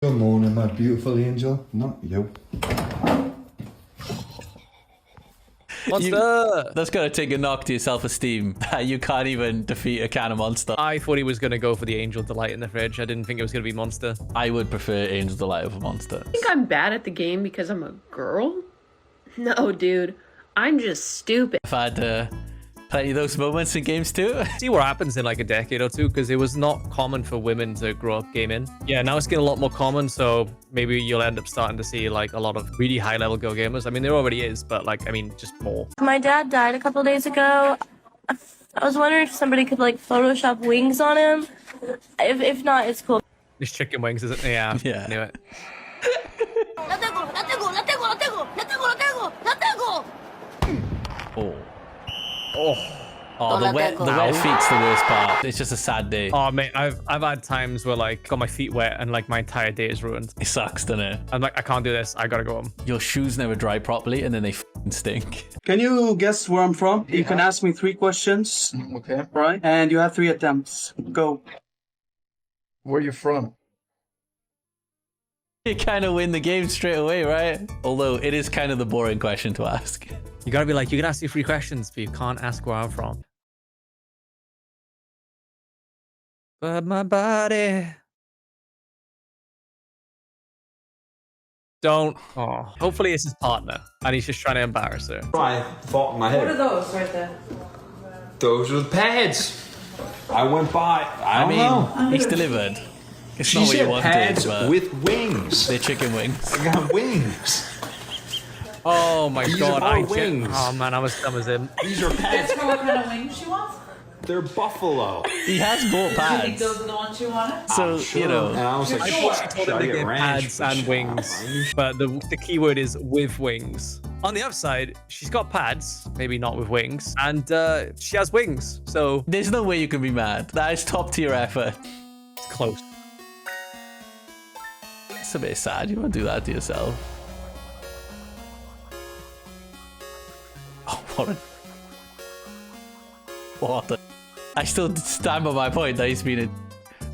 Good morning, my beautiful angel. Not you. Monster! That's gotta take a knock to your self-esteem. You can't even defeat a can of Monster. I thought he was going to go for the Angel Delight in the fridge. I didn't think it was going to be Monster. I would prefer Angel Delight over Monster. I think I'm bad at the game because I'm a girl? No, dude. I'm just stupid. I've had plenty of those moments in games too. See what happens in like a decade or two, because it was not common for women to grow up gaming. Yeah, now it's getting a lot more common, so maybe you'll end up starting to see like a lot of really high-level girl gamers. I mean, there already is, but like, I mean, just more. My dad died a couple days ago. I was wondering if somebody could like Photoshop wings on him. If not, it's cool. It's chicken wings, is it? Yeah, Yeah. I knew it. Oh. Oh. The wet feet's the worst part. It's just a sad day. Oh, mate, I've had times where like got my feet wet and like my entire day is ruined. It sucks, doesn't it? I'm like, I can't do this. I gotta go home. Your shoes never dry properly and then they f***ing stink. Can you guess where I'm from? You can ask me 3 questions. Okay. Right? And you have 3 attempts. Go. Where you from? You kind of win the game straight away, right? Although it is kind of the boring question to ask. You gotta be like, you can ask me 3 questions, but you can't ask where I'm from. But my body. Don't. Oh, hopefully it's his partner, and he's just trying to embarrass her. I thought in my head. What are those right there? Those are the pads. I went by. I don't know. He's delivered. It's She not what you said wanted, pads but with wings. they're chicken wings. I got wings. Oh my These god, are wings. Oh man, I was dumb as him. These are pads. Ask her what kind of wings she wants. They're buffalo. He has bought You think pads. those are the ones you wanted? So, Sure. you know. And I was like, I thought she told should him I to get get ranch? pads and Should wings, I? but the key word is with wings. On the upside, she's got pads, maybe not with wings, and she has wings, so There's no way you can be mad. That is top tier effort. it's close. It's a bit sad. You want to do that to yourself. Oh, what a... I still stand by my point that he's been a...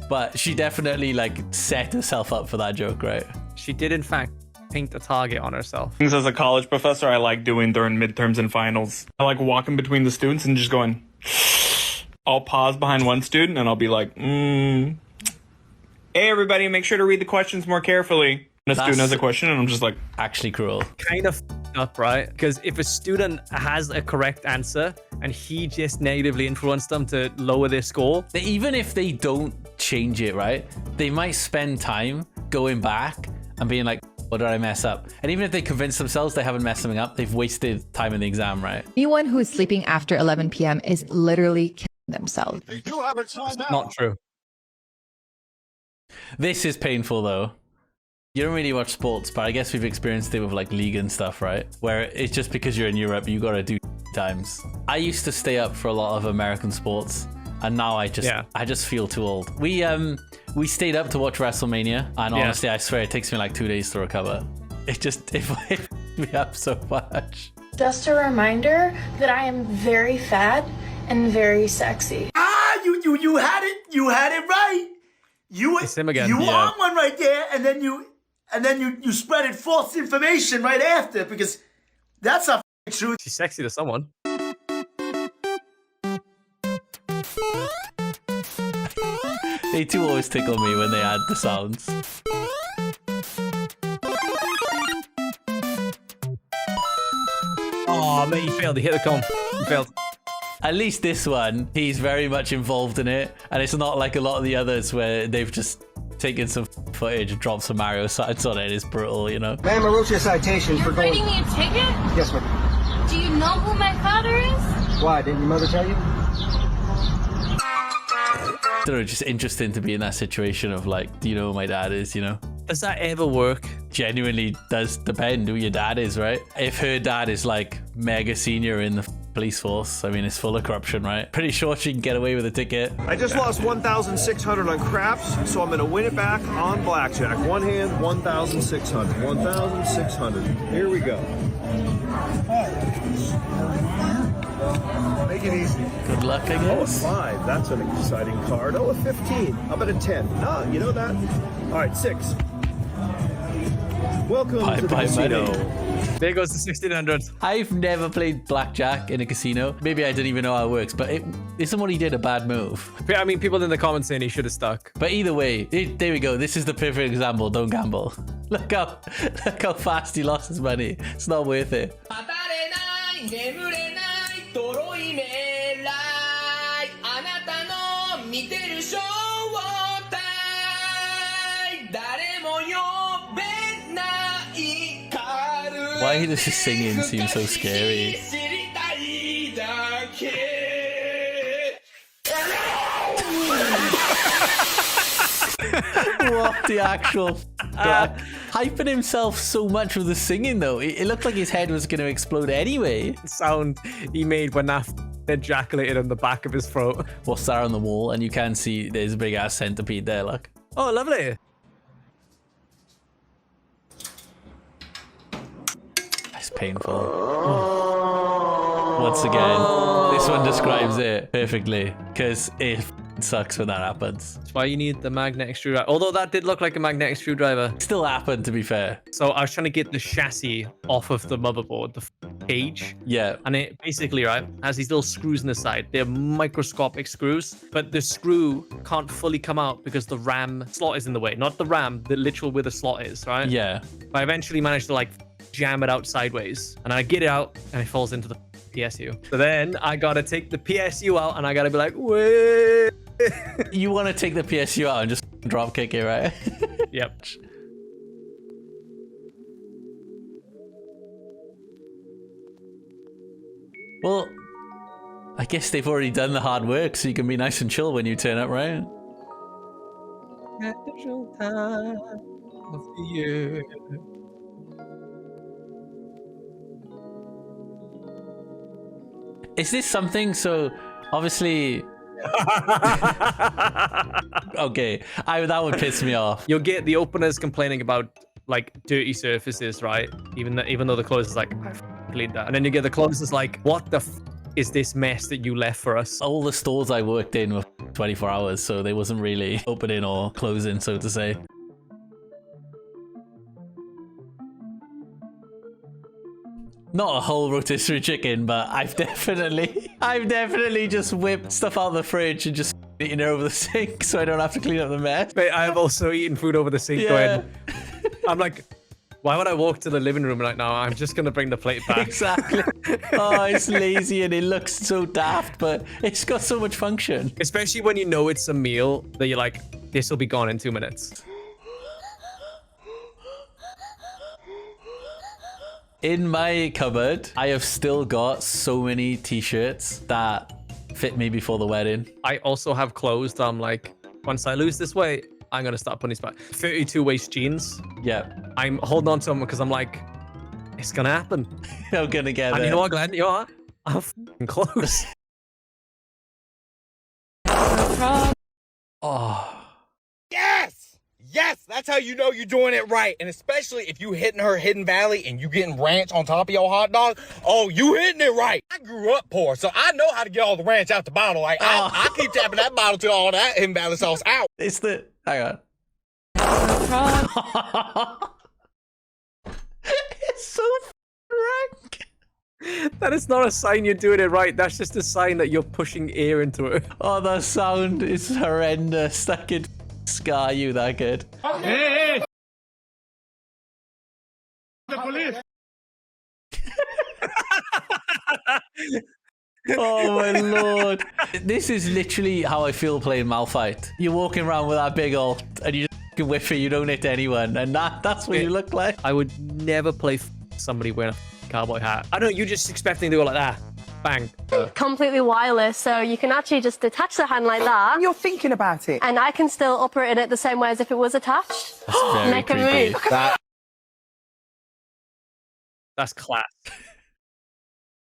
But she definitely, like, set herself up for that joke, right? She did, in fact, paint a target on herself. Things as a college professor I like doing during midterms and finals. I like walking between the students and just going, I'll pause behind one student and I'll be like, hey everybody, make sure to read the questions more carefully. And a student has a question and I'm just like, Actually cruel. Kind of up, right? Because if a student has a correct answer and he just negatively influenced them to lower their score, Even if they don't change it, right? They might spend time going back and being like, what did I mess up? And even if they convince themselves they haven't messed something up, they've wasted time in the exam, right? Anyone who is sleeping after 11 p.m. is literally killing themselves. not true. This is painful though. You don't really watch sports, but I guess we've experienced it with like league and stuff, right? Where it's just because you're in Europe, you gotta do times. I used to stay up for a lot of American sports, and now I just feel too old. We stayed up to watch WrestleMania, and honestly, I swear it takes me like 2 days to recover. It just it me up so much. Just a reminder that I am very fat and very sexy. Ah, you had it right. It's him again. You Yeah. want one right there, and then you spread it false information right after, because that's not true. She's sexy to someone. They do always tickle me when they add the sounds. Oh, mate, he failed. He hit the cone. He failed. At least this one, he's very much involved in it, and it's not like a lot of the others where they've just taken some footage and dropped some Mario signs on it. It's brutal, you know? Ma'am, I wrote you a citation for going... Writing me a ticket? Yes, ma'am. Do you know who my father is? Why? Didn't your mother tell you? I don't know, just interesting to be in that situation of like, do you know who my dad is, you know? Does that ever work? Genuinely does depend who your dad is, right? If her dad is like mega senior in the police force, I mean, it's full of corruption, right? Pretty sure she can get away with a ticket. I just lost 1,600 on craps, so I'm gonna win it back on blackjack. One hand, 1,600. 1,600. Here we go. Make it easy. Good luck, I Oh, a guess. 5. That's an exciting card. Oh, a 15. How about a 10? No, you know that. All right, 6. Welcome Bye to the bye casino. money. There goes the 1600. I've never played blackjack in a casino. Maybe I didn't even know how it works, but isn't what he did a bad move? I mean, people in the comments saying he should have stuck. But either way, there we go. This is the perfect example. Don't gamble. Look how fast he lost his money. It's not worth it. Why does his singing seem so scary? What the actual hyping himself so much with the singing though. It looked like his head was going to explode anyway. The sound he made when that ejaculated on the back of his throat. What's that on the wall? And you can see there's a big ass centipede there, look. Oh, lovely. It's painful. Once again, this one describes it perfectly because it sucks when that happens. That's why you need the magnetic screwdriver. Although that did look like a magnetic screwdriver. Still happened, to be fair. So I was trying to get the chassis off of the motherboard, the cage. Yeah. And it basically, right, has these little screws in the side. They're microscopic screws, but the screw can't fully come out because the RAM slot is in the way. Not the RAM, the literal where the slot is, right? Yeah. But I eventually managed to like jam it out sideways. And I get it out and it falls into the PSU. So then I gotta take the PSU out and I gotta be like, wait. You want to take the PSU out and just drop kick it, right? Yep. Well, I guess they've already done the hard work, so you can be nice and chill when you turn up, right? Natural time of the year. Is this something? So obviously. Okay, that would piss me off. You'll get the openers complaining about like dirty surfaces, right? Even though the close is like, I cleaned that, and then you get the closers like, what the is this mess that you left for us? All the stores I worked in were 24 hours, so they wasn't really opening or closing, so to say. Not a whole rotisserie chicken, but I've definitely just whipped stuff out of the fridge and just eaten it over the sink so I don't have to clean up the mess. Mate, I have also eaten food over the sink going, I'm like, why would I walk to the living room right now? I'm just going to bring the plate back. Exactly. Oh, it's lazy and it looks so daft, but it's got so much function. Especially when you know it's a meal that you're like, this will be gone in 2 minutes. In my cupboard, I have still got so many t-shirts that fit me before the wedding. I also have clothes that I'm like, once I lose this weight, I'm going to start putting these back. 32 waist jeans. Yeah. I'm holding on to them because I'm like, it's going to happen. I'm going to get it. And you know what, Glenn? You know what? I'm f***ing close. Oh. Yes! Yes, that's how you know you're doing it right. And especially if you hitting her Hidden Valley and you getting ranch on top of your hot dog. Oh, you hitting it right. I grew up poor, so I know how to get all the ranch out the bottle. Like, I keep tapping that bottle till all that Hidden Valley sauce out. It's the... Hang on. It's so rank. That is not a sign you're doing it right. That's just a sign that you're pushing air into it. Oh, the sound is horrendous. That could scar you that good. Hey! The police! Oh my lord. This is literally how I feel playing Malphite. You're walking around with that big ult and you just whiff it, you don't hit anyone, and that's what you look like. I would never play somebody wearing a cowboy hat. I don't know, you're just expecting to go like that. Bang. Completely wireless, so you can actually just detach the hand like that. You're thinking about it. And I can still operate it the same way as if it was attached. That's very Make a creepy. move. That's class.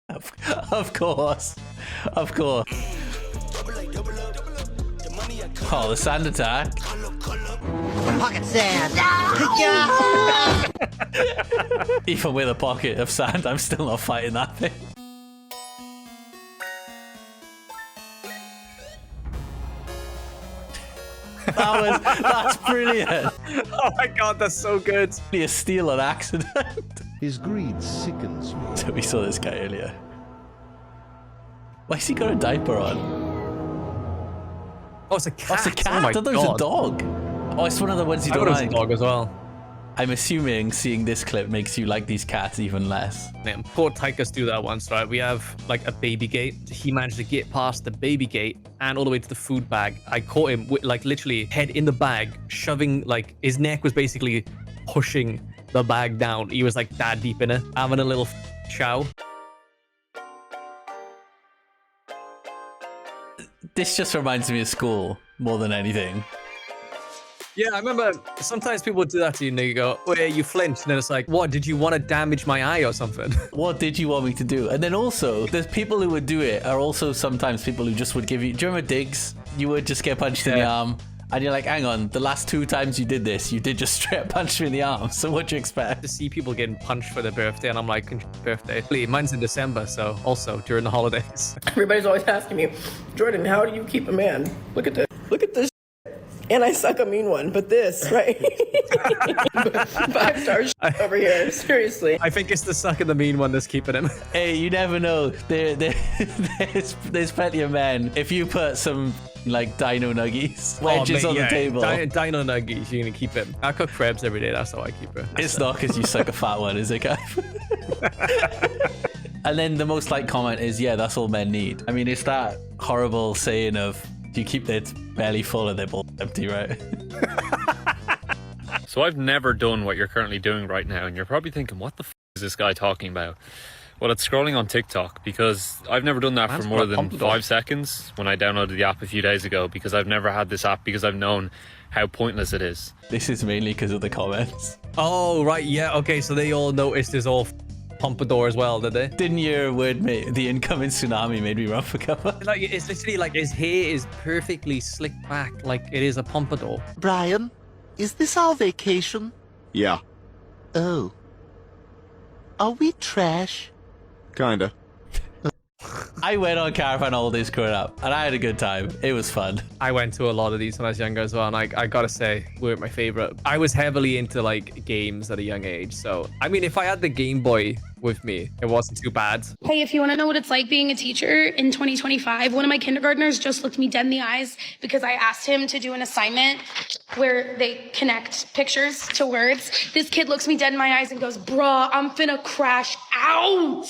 Of course. Of course. Oh, the sand attack. Pocket sand. Even with a pocket of sand, I'm still not fighting that thing. That's brilliant. Oh my god, that's so good. Be a steal on accident. His greed sickens me. So we saw this guy earlier. Why's he got a diaper on? Oh, it's a cat. Oh, it's a cat. Oh my I thought it was God. a dog. Oh, it's one of the ones you I don't thought it was like. a dog as well. I'm assuming seeing this clip makes you like these cats even less. Man, poor Tychus do that once, right? We have like a baby gate. He managed to get past the baby gate and all the way to the food bag. I caught him with like literally head in the bag, shoving, like his neck was basically pushing the bag down. He was like that deep in it, having a little chow. This just reminds me of school more than anything. Yeah, I remember sometimes people would do that to you and they go, oh yeah, you flinch. And then it's like, what, did you want to damage my eye or something? What did you want me to do? And then also, there's people who would do it are also sometimes people who just would give you... Do you remember Diggs? You would just get punched in the arm. And you're like, hang on, the last 2 times you did this, you did just straight up punch me in the arm. So what do you expect? To see people getting punched for their birthday, and I'm like, birthday. Mine's in December, so also during the holidays. Everybody's always asking me, Jordan, how do you keep a man? Look at this. Look at this. And I suck a mean one, but this, right? 5-star over here, seriously. I think it's the suck and the mean one that's keeping him. Hey, you never know. There's plenty of men. If you put some like dino nuggies, wedges on the table. Dino nuggies, you're gonna keep him. I cook crabs every day, that's how I keep it. It's not because you suck a fat one, is it, guy? And then the most liked comment is, yeah, that's all men need. I mean, it's that horrible saying of, you keep their belly full and their balls empty, right? So I've never done what you're currently doing right now, and you're probably thinking, what the f is this guy talking about? Well, it's scrolling on TikTok, because I've never done that for more than 5 seconds when I downloaded the app a few days ago, because I've never had this app, because I've known how pointless it is. This is mainly because of the comments. Oh, right, yeah, okay, so they all noticed his all pompadour as well, did they? Didn't your word mate, the incoming tsunami made me run for cover? Like, it's literally like his hair is perfectly slicked back like it is a pompadour. Brian, is this our vacation? Yeah, Oh. Are we trash? kinda. I went on Caravan Holidays growing up, and I had a good time. It was fun. I went to a lot of these when I was younger as well, and I gotta say, weren't my favorite. I was heavily into like games at a young age, so I mean, if I had the Game Boy with me, it wasn't too bad. Hey, if you want to know what it's like being a teacher in 2025, one of my kindergartners just looked me dead in the eyes because I asked him to do an assignment where they connect pictures to words. This kid looks me dead in my eyes and goes, bruh, I'm finna crash out.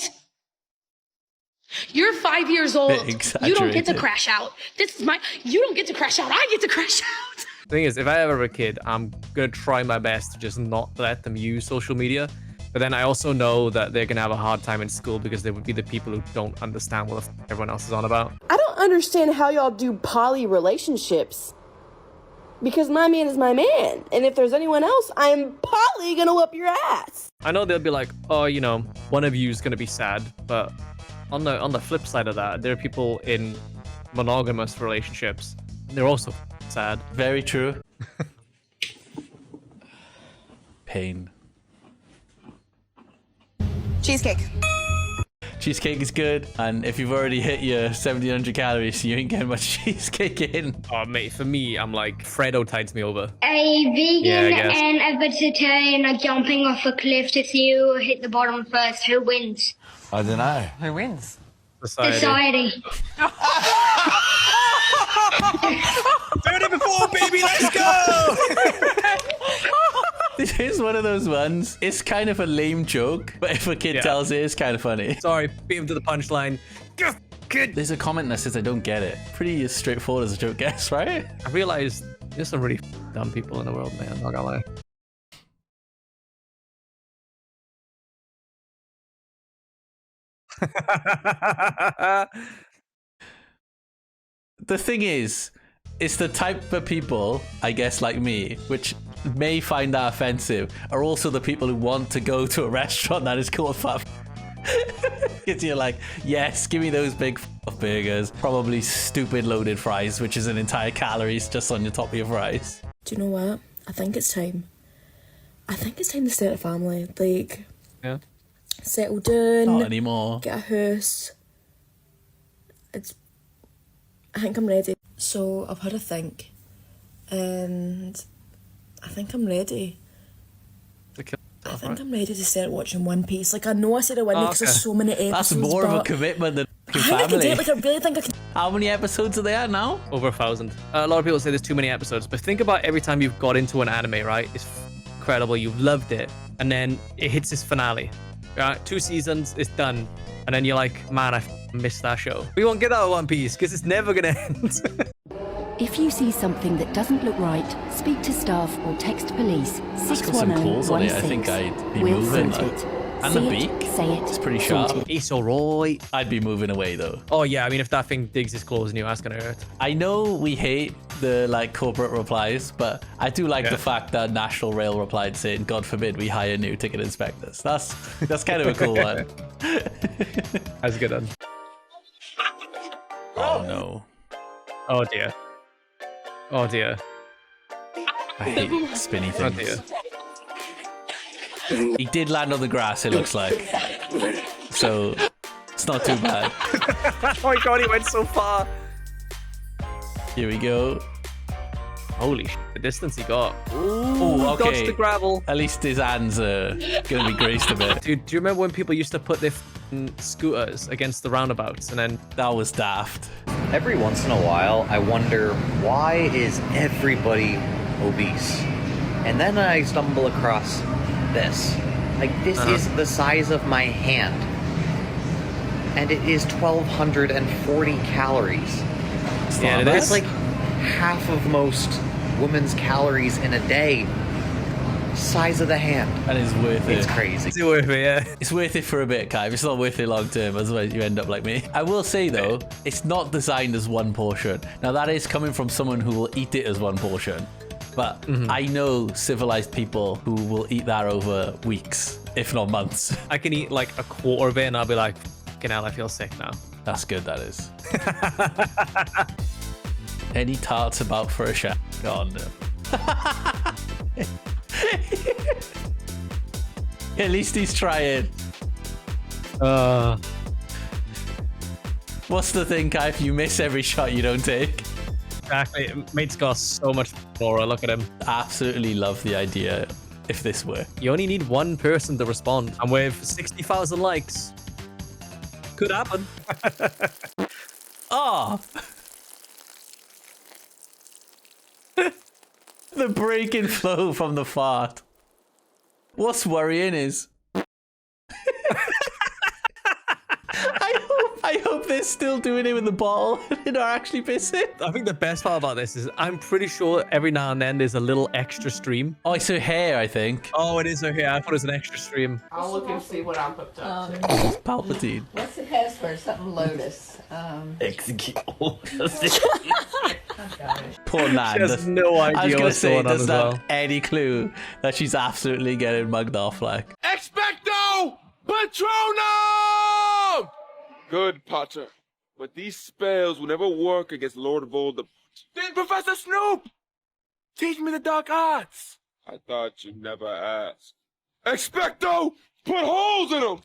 You're 5 years old. You don't get to crash out. You don't get to crash out. I get to crash out. The thing is, if I ever have a kid, I'm gonna try my best to just not let them use social media. But then I also know that they're gonna have a hard time in school because they would be the people who don't understand what the everyone else is on about. I don't understand how y'all do poly relationships. Because my man is my man. And if there's anyone else, I'm poly gonna whoop your ass. I know they'll be like, oh, you know, one of you is gonna be sad, but on the flip side of that, there are people in monogamous relationships. They're also sad. Very true. Pain. Cheesecake. Cheesecake is good, and if you've already hit your 1700 calories, you ain't getting much cheesecake in. Oh, mate, for me, I'm like, Fredo tides me over. A vegan Yeah, and a vegetarian are jumping off a cliff to see who hit the bottom first. Who wins? I don't know. Who wins? Society. 30 before, baby, let's go! This is one of those ones. It's kind of a lame joke, but if a kid tells it, it's kind of funny. Sorry, beat him to the punchline. Kid. There's a comment that says I don't get it. Pretty as straightforward as a joke gets, right? I realized there's some really dumb people in the world, man. Not gonna lie. The thing is, it's the type of people, I guess, like me, which may find that offensive, are also the people who want to go to a restaurant that is called fat. Because you're like, yes, give me those big burgers, probably stupid loaded fries, which is an entire calories just on the top of your fries. Do you know what? I think it's time. I think it's time to start a family. Like, yeah, settle down. Not anymore. Get a house. I think I'm ready. So I've had a think, and I think I'm ready. I think I'm ready to start watching One Piece. Like, I know I said I wouldn't because there's so many episodes. That's more of a but commitment than I think I can do family. it. Like, I really think I can. How many episodes are they at now? Over 1,000. A lot of people say there's too many episodes, but think about every time you've got into an anime, right? It's incredible. You've loved it. And then it hits its finale. Right? 2 seasons, it's done. And then you're like, man, I missed that show. We won't get out of One Piece because it's never going to end. If you see something that doesn't look right, speak to staff or text police. It's got some claws on it. I think I'd be We'll moving. sort Like. it. And See the it, beak. say it, It's pretty sort sharp. it. It's alright. I'd be moving away though. Oh yeah, I mean, if that thing digs its claws in you, that's gonna hurt. I know we hate the like corporate replies, but I do like the fact that National Rail replied saying, "God forbid we hire new ticket inspectors." That's kind of a cool one. That's a good one. Oh no. Oh dear. Oh dear. I hate spinny Oh things. dear. He did land on the grass, it looks like. So it's not too bad. Oh my god, he went so far. Here we go. Holy shit, the distance he got. Ooh, okay. Dodged the gravel. At least his hands are gonna be graced a bit. Dude, do you remember when people used to put their scooters against the roundabouts and then... That was daft. Every once in a while, I wonder, why is everybody obese? And then I stumble across this. Like, this is the size of my hand. And it is 1,240 calories. Yeah, That's like half of most women's calories in a day. Size of the hand. And it's worth it. It's crazy. It's worth it, yeah. It's worth it for a bit, Kai. It's not worth it long term, otherwise you end up like me. I will say though, it's not designed as one portion. Now that is coming from someone who will eat it as one portion. But I know civilized people who will eat that over weeks, if not months. I can eat like a quarter of it and I'll be like, fucking hell, I feel sick now. That's good, that is. Any tarts about for a shot? Oh no. At least he's trying. What's the thing, Kai? If you miss every shot you don't take? Exactly. Mate's got so much aura. Look at him. Absolutely love the idea if this were. You only need one person to respond. And with 60,000 likes, could happen. Oh! The break in flow from the fart. What's worrying is... I hope they're still doing it with the bottle and they're not actually pissing. I think the best part about this is I'm pretty sure every now and then there's a little extra stream. Oh, it's her hair, I think. Oh, it is her hair. I thought it was an extra stream. I'll look and see what I'm hooked up to. Palpatine. What's the password? Something Lotus. Execute. Poor Nan. She has no idea I was gonna what's say, going on doesn't as have well. any clue that she's absolutely getting mugged off, like. Expecto Patronum! Good, Potter. But these spells will never work against Lord Voldemort. Then Professor Snoop! Teach me the dark arts. I thought you'd never ask. Expecto! Put holes in them!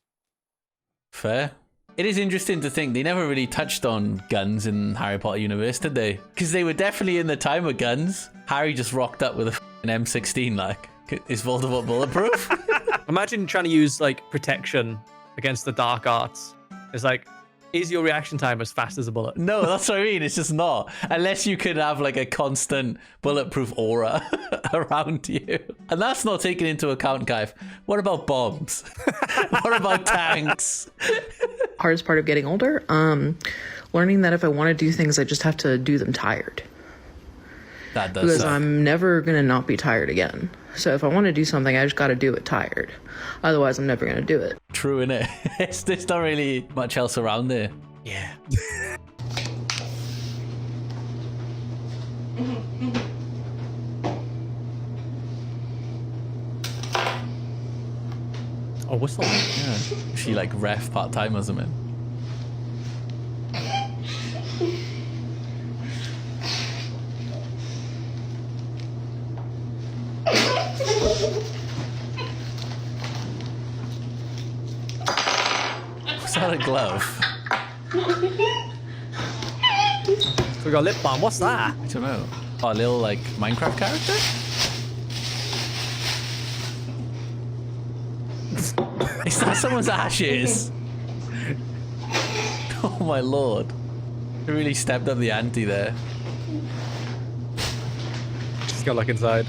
Fair. It is interesting to think they never really touched on guns in Harry Potter universe, did they? Because they were definitely in the time of guns. Harry just rocked up with a M16, like. Is Voldemort bulletproof? Imagine trying to use like protection against the dark arts. It's like, is your reaction time as fast as a bullet? No, that's what I mean. It's just not. Unless you could have like a constant bulletproof aura around you. And that's not taken into account, Kai. What about bombs? What about tanks? Hardest part of getting older, learning that if I want to do things, I just have to do them tired. That does Because suck. I'm never going to not be tired again. So if I want to do something, I just got to do it tired. Otherwise, I'm never going to do it. True, innit? There's not really much else around there. Yeah. Oh, what's that? Yeah. She like ref part-time or something. Was that a glove? We got lip balm. What's that? I don't know. Oh, a little like Minecraft character? Is that someone's ashes? Oh my lord. They really stepped up the ante there. Just go look inside.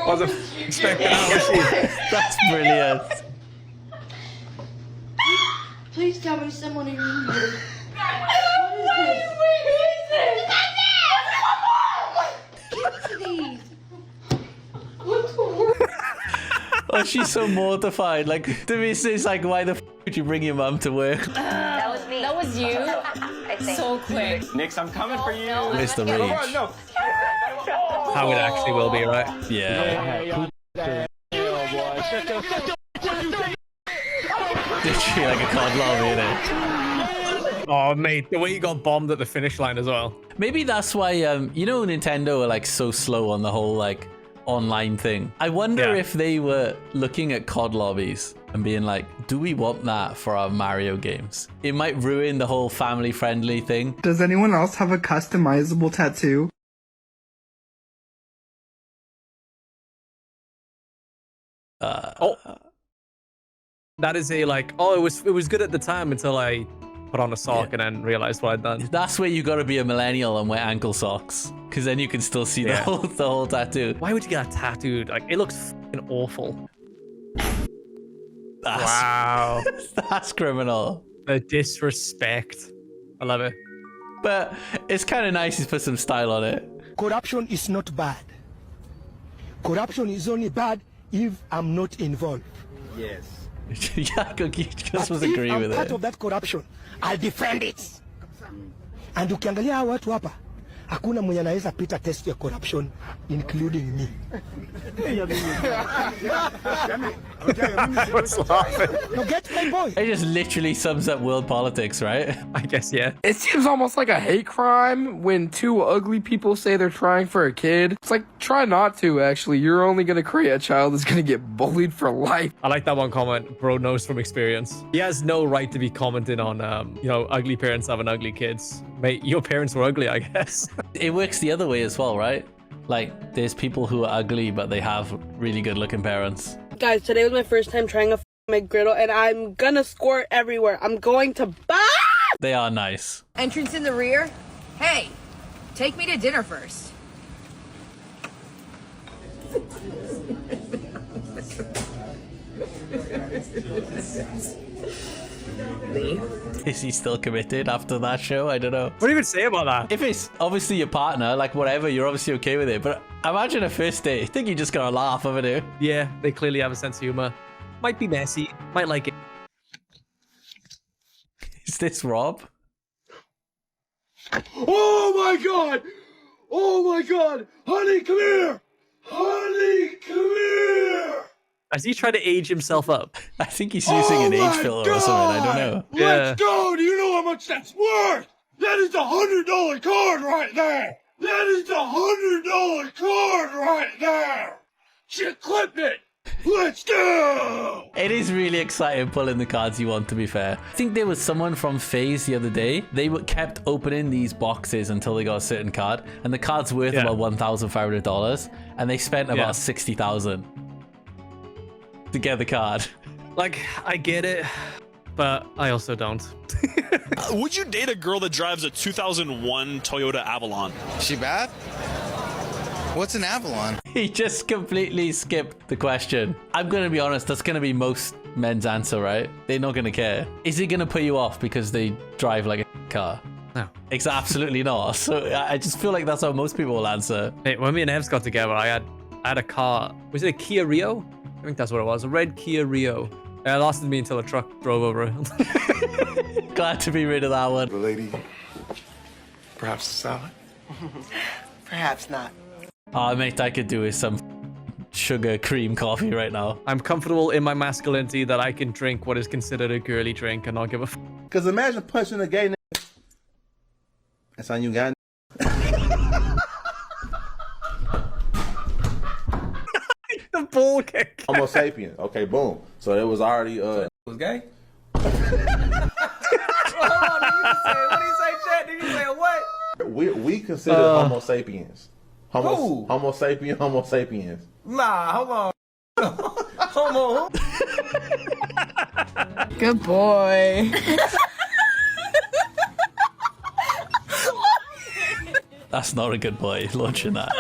Wasn't expecting that, was she? That's brilliant. Please tell me someone in here. Oh, she's so mortified. Like, to me, it's like, why the f would you bring your mum to work? That was me. That was you? I think. So quick. Nix, I'm coming for you. Mr. Rage. No. How it actually will be, right? Yeah. Literally like a cod lobby, innit? Oh, mate, the way you got bombed at the finish line as well. Maybe that's why, you know, Nintendo are like so slow on the whole like online thing. I wonder if they were looking at COD lobbies and being like, do we want that for our Mario games? It might ruin the whole family-friendly thing. Does anyone else have a customizable tattoo? That is a like, oh, it was good at the time until I put on a sock and then realized what I'd done. That's where you gotta be a millennial and wear ankle socks, because then you can still see the whole tattoo. Why would you get that tattooed? Like, it looks fucking awful. Wow. That's criminal. The disrespect. I love it. But it's kind of nice he's put some style on it. Corruption is not bad. Corruption is only bad if I'm not involved. Yes. Yeah, just was agree with it. If I'm part of that corruption, I'll defend it. And ukiangalia hawa watu hapa, hakuna mwenye anaweza pita test ya corruption, including me. No, get my boy. It just literally sums up world politics, right? I guess, yeah. It seems almost like a hate crime when two ugly people say they're trying for a kid. It's like, try not to, actually. You're only going to create a child that's going to get bullied for life. I like that one comment. Bro knows from experience. He has no right to be commenting on, you know, ugly parents having ugly kids. Mate, your parents were ugly, I guess. It works the other way as well, right? Like, there's people who are ugly, but they have really good-looking parents. Guys, today was my first time trying a McGriddle, and I'm gonna squirt everywhere. I'm going to They are nice. Entrance in the rear? Hey, take me to dinner first. Is he still committed after that show? I don't know. What do you even say about that? If it's obviously your partner, like whatever, you're obviously okay with it. But imagine a first date. I think you just gotta laugh, haven't you? Yeah, they clearly have a sense of humor. Might be messy. Might like it. Is this Rob? Oh my god! Oh my god! Honey, come here! Honey, come here! Has he tried to age himself up? I think he's using an age filler or something. I don't know. Let's go! Do you know how much that's worth? That is the $100 card right there! That is the $100 card right there! Shit, clip it! Let's go! It is really exciting pulling the cards you want, to be fair. I think there was someone from FaZe the other day. They kept opening these boxes until they got a certain card, and the card's worth about $1,500, and they spent about $60,000 to get the card. Like, I get it, but I also don't. Would you date a girl that drives a 2001 Toyota Avalon? She bad? What's an Avalon? He just completely skipped the question. I'm going to be honest, that's going to be most men's answer, right? They're not going to care. Is it going to put you off because they drive like a car? No. It's absolutely not. So I just feel like that's how most people will answer. Hey, when me and Evs got together, I had a car. Was it a Kia Rio? I think that's what it was. A red Kia Rio. It lasted me until a truck drove over it. Glad to be rid of that one. The lady, perhaps a salad? Perhaps not. Oh, mate, I could do with some sugar cream coffee right now. I'm comfortable in my masculinity that I can drink what is considered a girly drink and not give a f. Because imagine punching a gay nigga. That's all you got. The bull kick. Homosapien. Okay, boom. So it was already, was gay? Hold on, let me say we consider Homo sapiens. Homo sapiens. Nah, hold on. Homo. Good boy. That's not a good boy, launching that.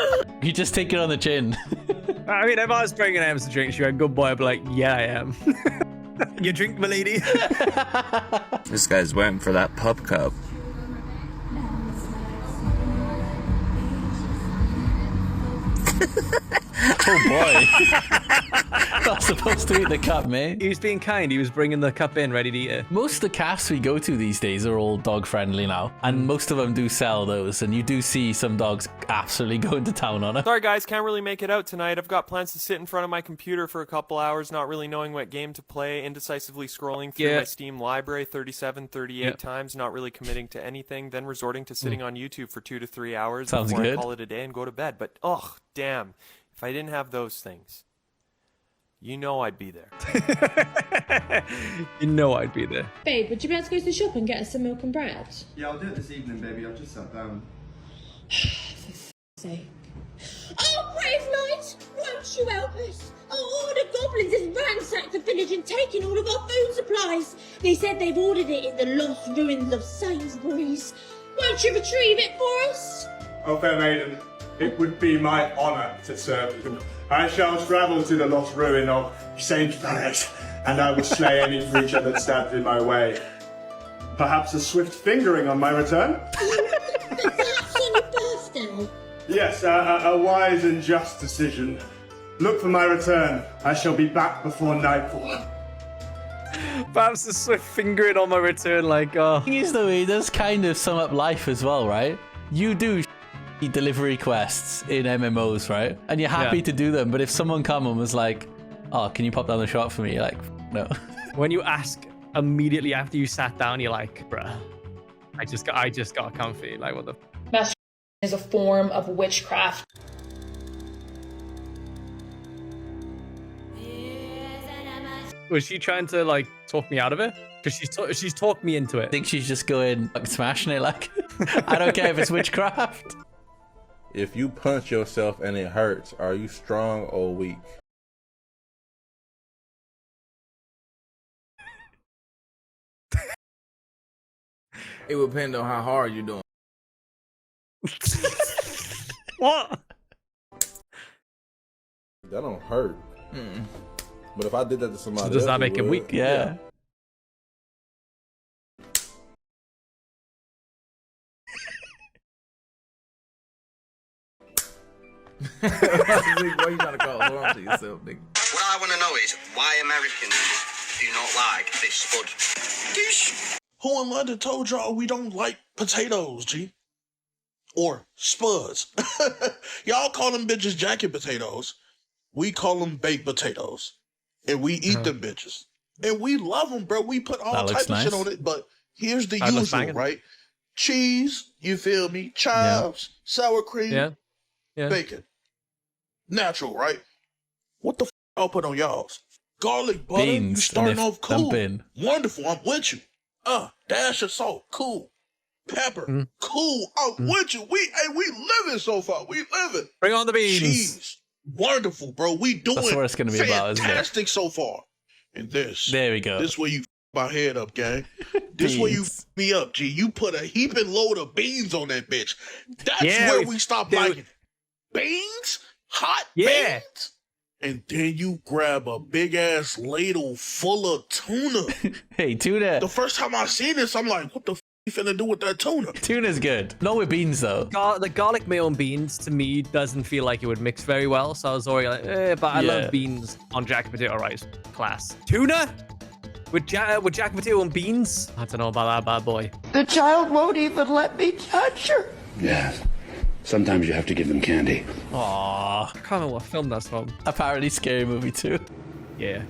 You just take it on the chin. I mean, if I was bringing Ems to drink, she went, good boy, I'd be like, yeah, I am. You drink, my lady? This guy's waiting for that pub cup. Oh boy. Not supposed to eat the cup, mate. He was being kind. He was bringing the cup in, ready to eat it. Most of the cafes we go to these days are all dog friendly now, and most of them do sell those, and you do see some dogs absolutely going to town on it. Sorry guys, can't really make it out tonight. I've got plans to sit in front of my computer for a couple hours, not really knowing what game to play, indecisively scrolling through my Steam library 38 times, not really committing to anything, then resorting to sitting on YouTube for 2 to 3 hours Sounds before good. I call it a day and go to bed. But ugh, damn, if I didn't have those things, you know I'd be there. You know I'd be there. Babe, would you be able to go to the shop and get us some milk and bread? Yeah, I'll do it this evening, baby. I've just sat down. For f***'s sake. Oh, brave knight, won't you help us? Oh, the goblins have ransacked the village and taken all of our food supplies. They said they've ordered it in the lost ruins of Sainsbury's. Won't you retrieve it for us? Oh, fair maiden, it would be my honour to serve you. I shall travel to the lost ruin of Sainsbury's, and I will slay any creature that stands in my way. Perhaps a swift fingering on my return? That's on your birthday. Yes, a wise and just decision. Look for my return. I shall be back before nightfall. Perhaps a swift fingering on my return, like, oh. The thing is, though, it does kind of sum up life as well, right? You do delivery quests in MMOs, right? And you're happy to do them, but if someone come and was like, oh, can you pop down the shop for me? You're like, no. When you ask immediately after you sat down, you're like, bruh, I just got comfy. Like, what the? Masturbation is a form of witchcraft. Was she trying to like talk me out of it? Because she's talked me into it. I think she's just going smashing it like, I don't care if it's witchcraft. If you punch yourself and it hurts, are you strong or weak? It would depend on how hard you're doing. What? That don't hurt. But if I did that to somebody else, does that make him weak? Yeah. What are you trying to call? Hold on to yourself, nigga. What I want to know is why Americans do not like this spud. Who in London told y'all we don't like potatoes, G? Or spuds. Y'all call them bitches jacket potatoes. We call them baked potatoes. And we eat them bitches. And we love them, bro. We put all types of shit on it. But here's the usual, right? Cheese, you feel me? Chives, sour cream, bacon. Natural, right? What the f*** I'll put on y'all's? Garlic butter, Beans, you starting off cool. in. Wonderful, I'm with you. Dash of salt, cool. Pepper, cool. I'm with you. We living so far. We living. Bring on the beans. Cheese, wonderful, bro. We doing That's what it's gonna be about, isn't it? fantastic so far. And this. There we go. This where you f my head up, gang. This where you f me up, G. You put a heaping load of beans on that bitch. That's where we stop liking it. Beans? Hot beans? And then you grab a big ass ladle full of tuna. Hey, tuna. The first time I seen this, I'm like, what the f you finna do with that tuna? Tuna's good. Not with beans, though. The garlic mayo and beans, to me, doesn't feel like it would mix very well. So I was already like, but I love beans on jacket potato rice. Class. Tuna? With jacket potato and beans? I don't know about that bad boy. The child won't even let me touch her. Yes. Sometimes you have to give them candy. Aww. I can't remember what film that's from. Apparently Scary Movie too. Yeah.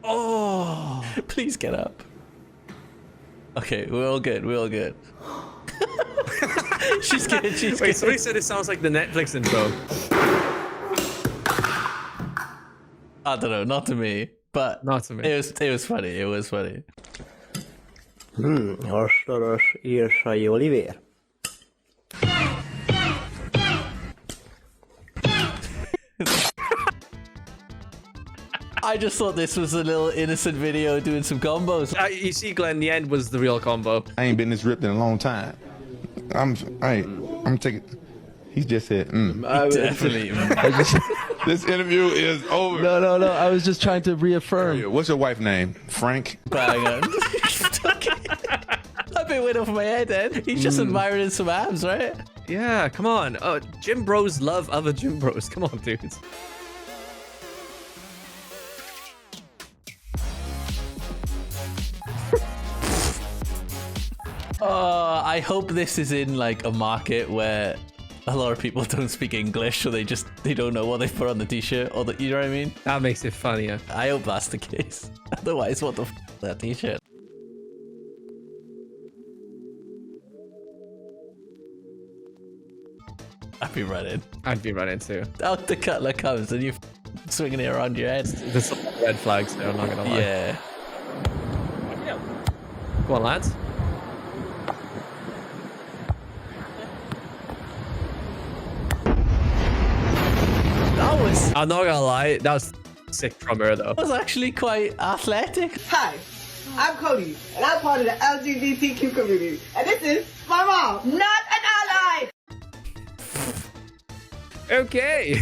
Oh. Please get up. Okay, we're all good. We're all good. She's good. She's Wait, good. somebody said it sounds like the Netflix intro. I don't know, not to me, but not to me. It was funny. It was funny. Hastaras érsai Oliver. I just thought this was a little innocent video doing some combos. You see, Glenn, the end was the real combo. I ain't been this ripped in a long time. I'm taking. He just said, Definitely. This interview is over. No. I was just trying to reaffirm. What's your wife's name? Frank? Bang on. I've been went over my head then. He's just admiring some abs, right? Yeah, come on. Oh, gym bros love other gym bros. Come on, dudes. I hope this is in like a market where a lot of people don't speak English, so they don't know what they put on the t-shirt, or you know what I mean? That makes it funnier. I hope that's the case. Otherwise, what the f is that t-shirt? I'd be running. I'd be running too. Out the cutler comes and you swinging it around your head. There's some red flags there, I'm not gonna lie. Yeah. Go on, lads. That was... I'm not gonna lie, that was sick from her though. That was actually quite athletic. Hi, I'm Cody, and I'm part of the LGBTQ community. And this is my mom, not an ally! Okay.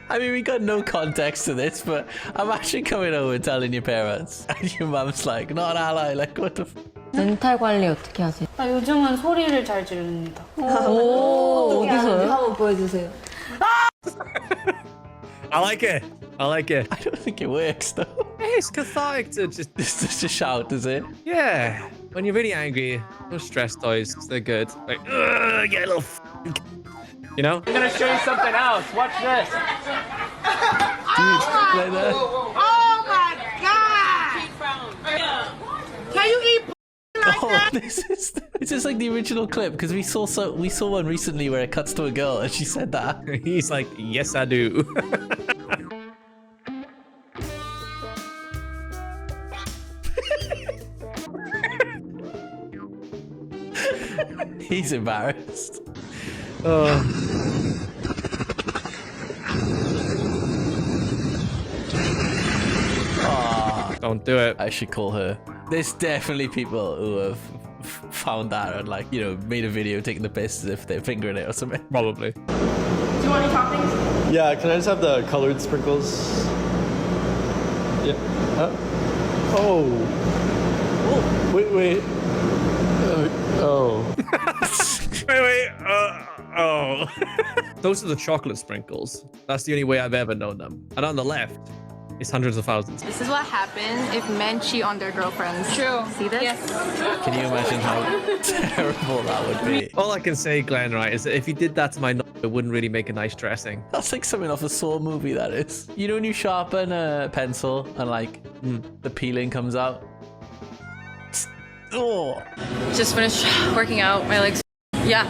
I mean, we got no context to this, but I'm actually coming over and telling your parents. And your mom's like, not an ally, like, what the f... 멘탈 관리 어떻게 하세요? 요즘은 소리를 잘 지릅니다. 오, 어디서요? 한번 보여주세요. I like it. I like it. I don't think it works though. It's cathartic to just to shout, is it? Yeah. When you're really angry, those stress toys, they're good. Like, get a little you know? I'm gonna show you something else. Watch this. Dude, like that. Oh my god! Can you eat like that? This is like the original clip, because we saw one recently where it cuts to a girl and she said that. He's like, yes I do. He's embarrassed. Don't do it. I should call her. There's definitely people who have found that and, like, you know, made a video taking the piss as if they're fingering it or something. Probably. Do you want any toppings? Yeah, can I just have the colored sprinkles? Yeah. Oh. Wait. Wait. Oh. Those are the chocolate sprinkles. That's the only way I've ever known them. And on the left, it's hundreds of thousands. This is what happens if men cheat on their girlfriends. True. See this? Yes. Can you imagine how terrible that would be? All I can say, Glenn, right, is that if you did that to my it wouldn't really make a nice dressing. That's like something off a Saw movie, that is. You know when you sharpen a pencil and, like, the peeling comes out? Oh. Just finished working out. My legs. Yeah.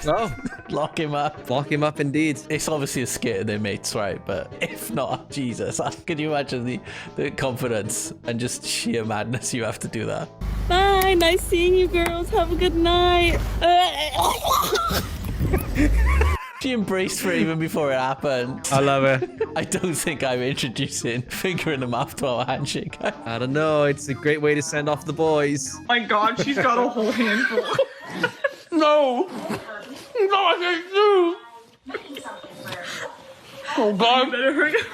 Oh. Lock him up. Lock him up indeed. It's obviously a skit of their mates, right? But if not, Jesus, can you imagine the confidence and just sheer madness you have to do that? Bye. Nice seeing you girls. Have a good night. She embraced for it even before it happened. I love it. I don't think I'm introducing finger in the mouth to our handshake. I don't know. It's a great way to send off the boys. Oh my god, she's got a whole handful. No! No, I can't do! Oh god, better hurry up.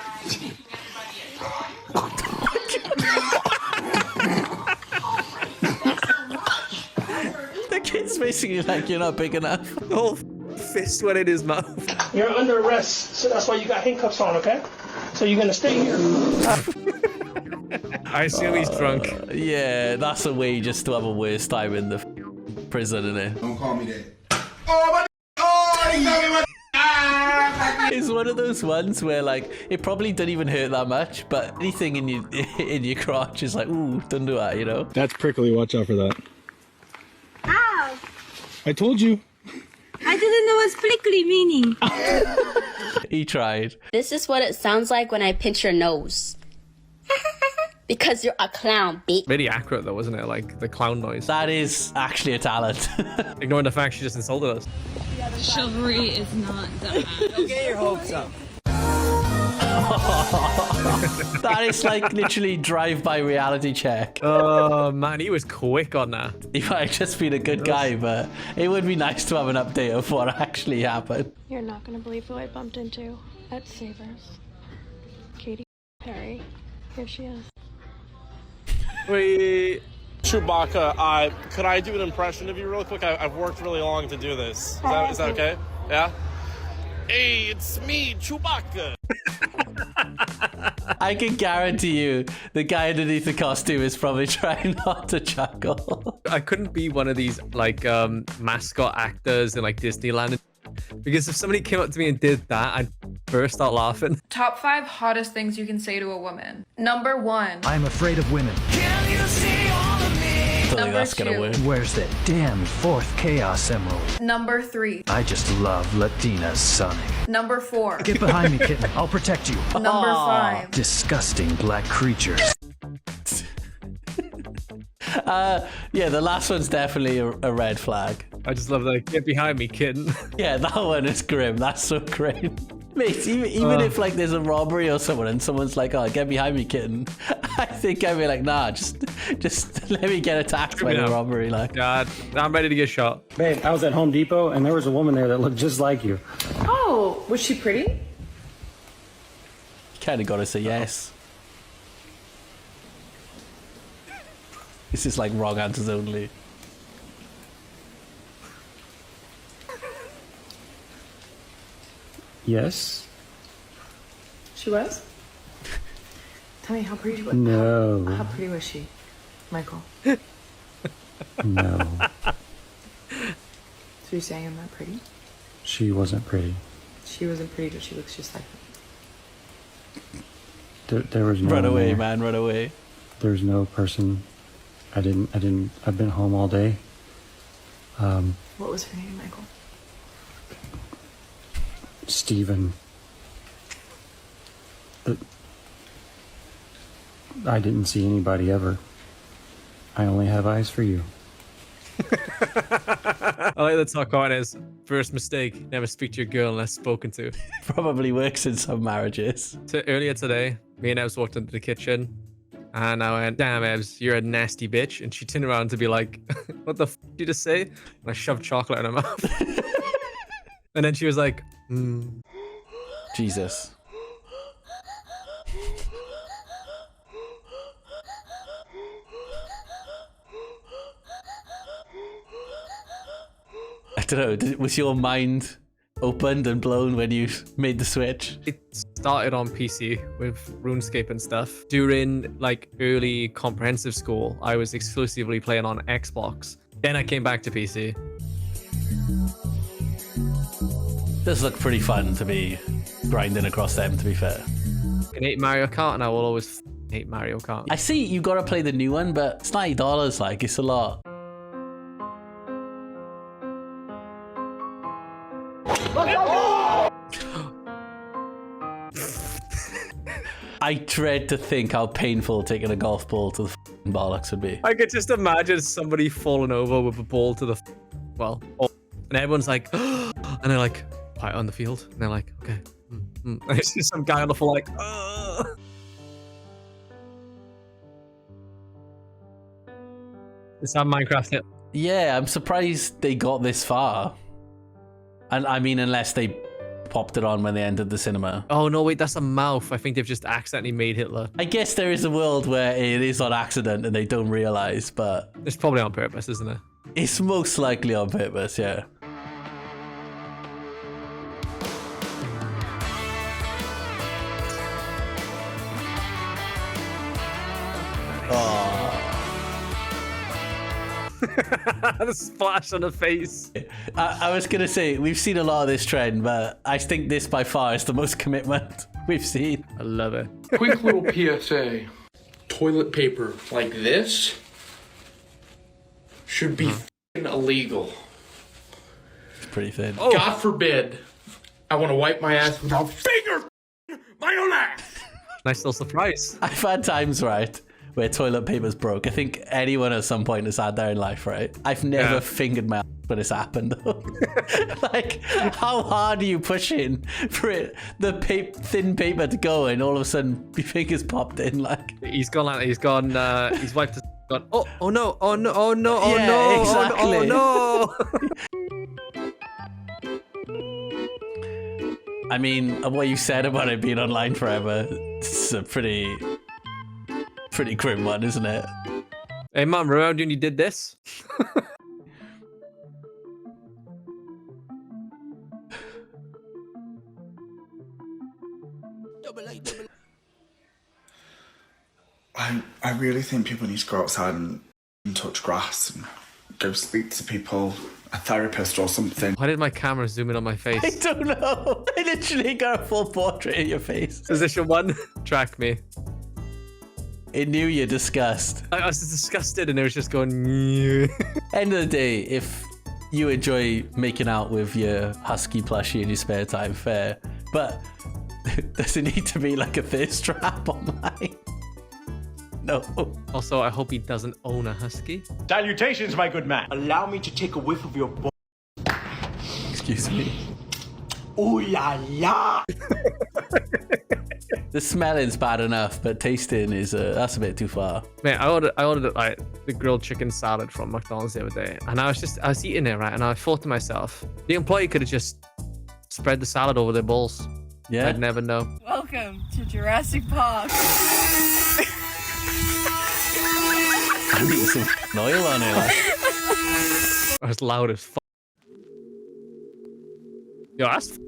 The kid's basically like, you're not big enough. The whole fist went in his mouth. You're under arrest, so that's why you got handcuffs on, okay? So you're gonna stay here. I assume he's drunk. Yeah, that's a way just to have a worse time in the prison, isn't it? Don't call me that. It's one of those ones where, like, it probably didn't even hurt that much, but anything in your crotch is like, ooh, don't do that, you know? That's prickly. Watch out for that. Ow! I told you. I didn't know what splickly meaning. He tried. This is what it sounds like when I pinch your nose. Because you're a clown, bitch. Really accurate though, wasn't it? Like the clown noise. That is actually a talent. Ignoring the fact she just insulted us. Chivalry is not that. Don't get your hopes up. That is like literally drive-by reality check. Oh man, he was quick on that. He might have just been a good guy, but it would be nice to have an update of what actually happened. You're not gonna believe who I bumped into at Savers. Katy Perry. Here she is. Wait. Chewbacca, could I do an impression of you real quick? I've worked really long to do this. Is that okay? Yeah? Hey, it's me, Chewbacca. I can guarantee you the guy underneath the costume is probably trying not to chuckle. I couldn't be one of these like mascot actors in like Disneyland, because if somebody came up to me and did that, I'd burst out laughing. Top 5 hottest things you can say to a woman. Number 1. I'm afraid of women. Can you see all of me? Number 2. Where's that damn 4th Chaos Emerald? Number 3. I just love Latinas, Sonic. Number 4. Get behind me, kitten. I'll protect you. Number 5. Disgusting black creatures. Yeah, the last one's definitely a red flag. I just love that. Get behind me, kitten. Yeah, that one is grim. That's so great. Mate, even if like there's a robbery or someone and someone's like, "Oh, get behind me, kitten," I think I'd be like, "Nah, just let me get attacked by the robbery." Like, God, I'm ready to get shot. Babe, I was at Home Depot and there was a woman there that looked just like you. Oh, was she pretty? you kind of got to say yes. This is like wrong answers only. Yes. She was? Tell me how pretty she was. No. How pretty was she, Michael? No. So you're saying I'm not pretty? She wasn't pretty. She wasn't pretty, but she looks just like me. There was no Run away, there. man, run away. There's no person. I've been home all day. What was her name, Michael? Steven. I didn't see anybody ever. I only have eyes for you. I like the talk on is first mistake, never speak to your girl unless spoken to. Probably works in some marriages. So earlier today, me and Evs walked into the kitchen and I went, "Damn, Evs, you're a nasty bitch." And she turned around to be like, "What the f did you just say?" And I shoved chocolate in her mouth. And then she was like, Jesus. I don't know, was your mind opened and blown when you made the switch? It started on PC with RuneScape and stuff. During like early comprehensive school, I was exclusively playing on Xbox. Then I came back to PC. Does look pretty fun to be grinding across them, to be fair. I hate Mario Kart and I will always hate Mario Kart. I see you gotta play the new one, but it's $90, like, it's a lot. I dread to think how painful taking a golf ball to the bollocks would be. I could just imagine somebody falling over with a ball to the and everyone's like, and they're like, right on the field, and they're like, okay. And it's just some guy on the floor like, Is that Minecraft hit? Yeah, I'm surprised they got this far. And I mean, unless they popped it on when they entered the cinema. Oh no, wait, that's a mouth. I think they've just accidentally made Hitler. I guess there is a world where it is on accident and they don't realize, but it's probably on purpose, isn't it? It's most likely on purpose, yeah. The splash on the face. I was gonna say, we've seen a lot of this trend, but I think this by far is the most commitment we've seen. I love it. Quick little PSA. Toilet paper like this should be f***ing illegal. pretty thin. Oh. God forbid I want to wipe my ass without finger my own ass. Nice little surprise. I've had times, right, where toilet paper's broke. I think anyone at some point has had that in life, right? I've never fingered my ass when it's happened, though. Like, how hard are you pushing for it, the thin paper to go, and all of a sudden your fingers popped in? Like, he's wiped his gone, oh no, oh no, oh no, oh yeah, no, exactly. oh no. I mean, what you said about it being online forever, it's a pretty grim one, isn't it? Hey man, remember when you did this? I really think people need to go outside and touch grass and go speak to people, a therapist or something. Why did my camera zoom in on my face? I don't know. I literally got a full portrait of your face. Position 1, track me. It knew your disgust. I was disgusted and it was just going... End of the day, if you enjoy making out with your Husky plushie in your spare time, fair. But does it need to be like a thirst trap online? No. Also, I hope he doesn't own a Husky. Salutations, my good man. Allow me to take a whiff of your Excuse me. Ooh la la. The smelling's bad enough, but tasting is that's a bit too far. Mate, I ordered like the grilled chicken salad from McDonald's the other day, and I was eating it, right, and I thought to myself, the employee could have just spread the salad over their bowls. Yeah. I'd never know. Welcome to Jurassic Park. I need some oil on it. Like. I was loud as fuck. Yo, that's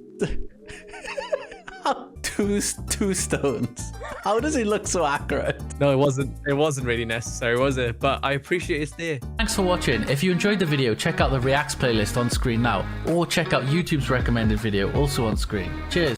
two stones. How does he look so accurate? No, it wasn't really necessary, was it? But I appreciate it's there. Thanks for watching. If you enjoyed the video, check out the Reacts playlist on screen now, or check out YouTube's recommended video also on screen. Cheers.